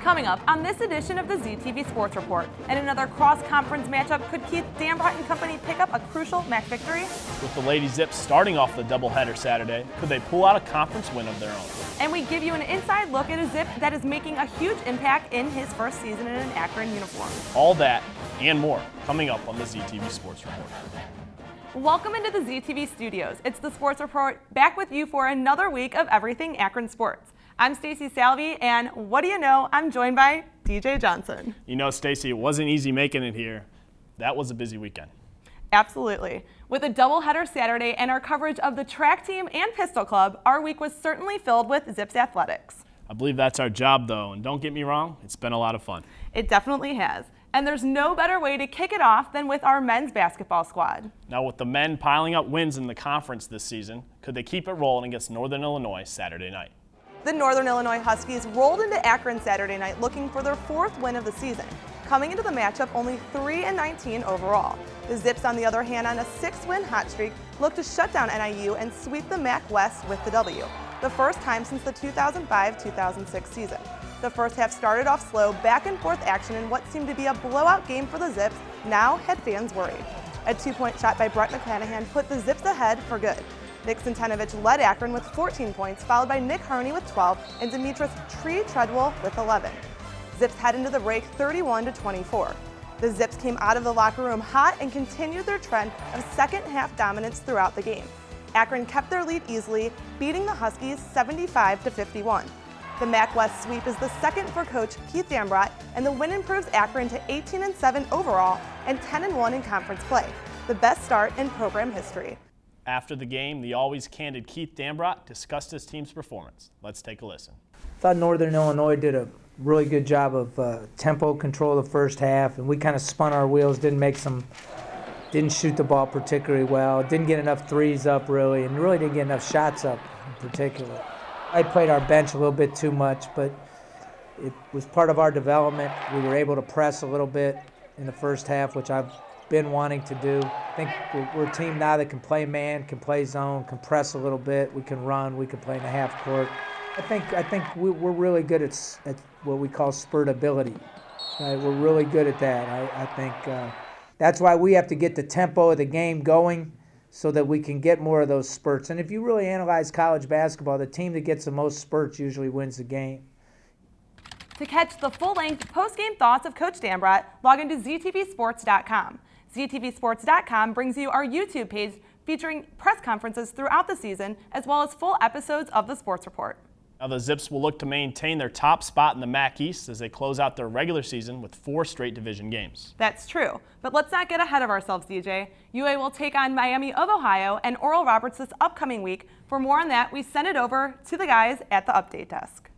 Coming up on this edition of the ZTV Sports Report, and another cross-conference matchup, could Keith Dambrot and company pick up a crucial MAC victory? With the Lady Zips starting off the doubleheader Saturday, could they pull out a conference win of their own? And we give you an inside look at a Zip that is making a huge impact in his first season in an Akron uniform. All that and more coming up on the ZTV Sports Report. Welcome into the ZTV studios. It's the Sports Report, back with you for another week of everything Akron sports. I'm Stacy Salvi, and what do you know, I'm joined by DJ Johnson. You know, Stacy, it wasn't easy making it here. That was a busy weekend. Absolutely. With a doubleheader Saturday and our coverage of the track team and pistol club, our week was certainly filled with Zips athletics. I believe that's our job, though, and don't get me wrong, it's been a lot of fun. It definitely has. And there's no better way to kick it off than with our men's basketball squad. Now, with the men piling up wins in the conference this season, could they keep it rolling against Northern Illinois Saturday night? The Northern Illinois Huskies rolled into Akron Saturday night looking for their fourth win of the season. Coming into the matchup only 3-19 overall. The Zips, on the other hand, on a 6-win hot streak, look to shut down NIU and sweep the MAC West with the W, the first time since the 2005-2006 season. The first half started off slow, back-and-forth action in what seemed to be a blowout game for the Zips now had fans worried. A 2-point shot by Brett McClanahan put the Zips ahead for good. Nick Centenovich led Akron with 14 points, followed by Nick Harney with 12 and Demetris Tree Treadwell with 11. Zips head into the break 31-24. The Zips came out of the locker room hot and continued their trend of second-half dominance throughout the game. Akron kept their lead easily, beating the Huskies 75-51. The MAC West sweep is the second for coach Keith Dambrot, and the win improves Akron to 18-7 overall and 10-1 in conference play, the best start in program history. After the game, the always candid Keith Dambrot discussed his team's performance. Let's take a listen. I thought Northern Illinois did a really good job of tempo control the first half, and we kind of spun our wheels, didn't shoot the ball particularly well, didn't get enough threes up really, and really didn't get enough shots up in particular. I played our bench a little bit too much, but it was part of our development. We were able to press a little bit in the first half, which I've been wanting to do. I think we're a team now that can play man, can play zone, can press a little bit, we can run, we can play in the half court. I think we're really good at what we call spurt ability. Right? We're really good at that. I think that's why we have to get the tempo of the game going so that we can get more of those spurts. And if you really analyze college basketball, the team that gets the most spurts usually wins the game. To catch the full-length post-game thoughts of Coach Dambrot, log into ztvsports.com. ZTVsports.com brings you our YouTube page featuring press conferences throughout the season, as well as full episodes of the Sports Report. Now, the Zips will look to maintain their top spot in the MAC East as they close out their regular season with 4 straight division games. That's true, but let's not get ahead of ourselves, DJ. UA will take on Miami of Ohio and Oral Roberts this upcoming week. For more on that, we send it over to the guys at the update desk.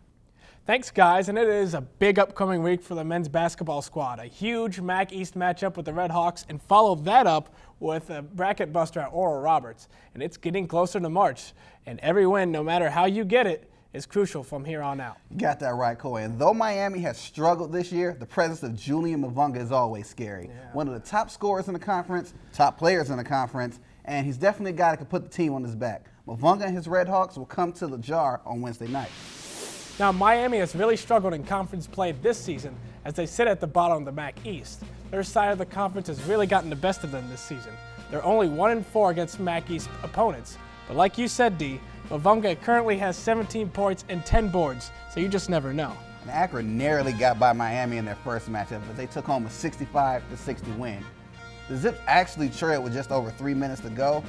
Thanks, guys, and it is a big upcoming week for the men's basketball squad. A huge MAC East matchup with the Red Hawks, and follow that up with a bracket buster at Oral Roberts. And it's getting closer to March, and every win, no matter how you get it, is crucial from here on out. You got that right, Coy. And though Miami has struggled this year, the presence of Julian Mavunga is always scary. Yeah. One of the top scorers in the conference, top players in the conference, and he's definitely a guy that can put the team on his back. Mavunga and his Red Hawks will come to the jar on Wednesday night. Now, Miami has really struggled in conference play this season as they sit at the bottom of the MAC East. Their side of the conference has really gotten the best of them this season. They're only 1-4 against MAC East opponents. But like you said, D, Mavunga currently has 17 points and 10 boards, so you just never know. And Akron narrowly got by Miami in their first matchup, but they took home a 65-60 win. The Zips actually trailed with just over 3 minutes to go.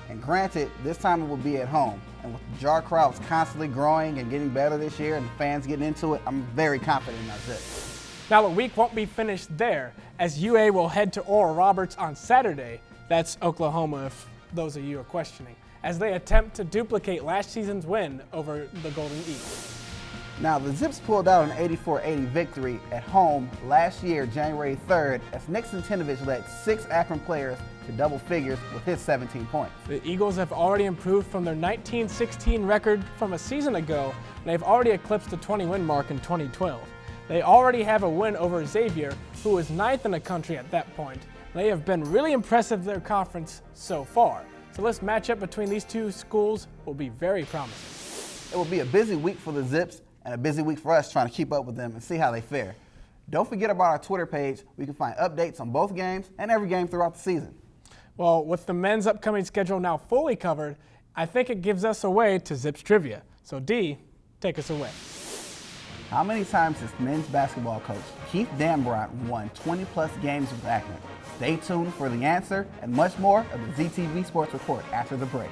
And granted, this time it will be at home. And with the jar crowds constantly growing and getting better this year and the fans getting into it, I'm very confident in our Zips. Now the week won't be finished there, as UA will head to Oral Roberts on Saturday. That's Oklahoma, if those of you are questioning, as they attempt to duplicate last season's win over the Golden Eagles. Now, the Zips pulled out an 84-80 victory at home last year, January 3rd, as Nick Centenovich led 6 Akron players to double figures with his 17 points. The Eagles have already improved from their 19-16 record from a season ago, and they've already eclipsed the 20-win mark in 2012. They already have a win over Xavier, who was 9th in the country at that point. They have been really impressive in their conference so far. So this matchup between these two schools will be very promising. It will be a busy week for the Zips, and a busy week for us trying to keep up with them and see how they fare. Don't forget about our Twitter page where you can find updates on both games and every game throughout the season. Well, with the men's upcoming schedule now fully covered, I think it gives us a way to Zips trivia. So D, take us away. How many times has men's basketball coach Keith Dambrot won 20-plus games with Akron? Stay tuned for the answer and much more of the ZTV Sports Report after the break.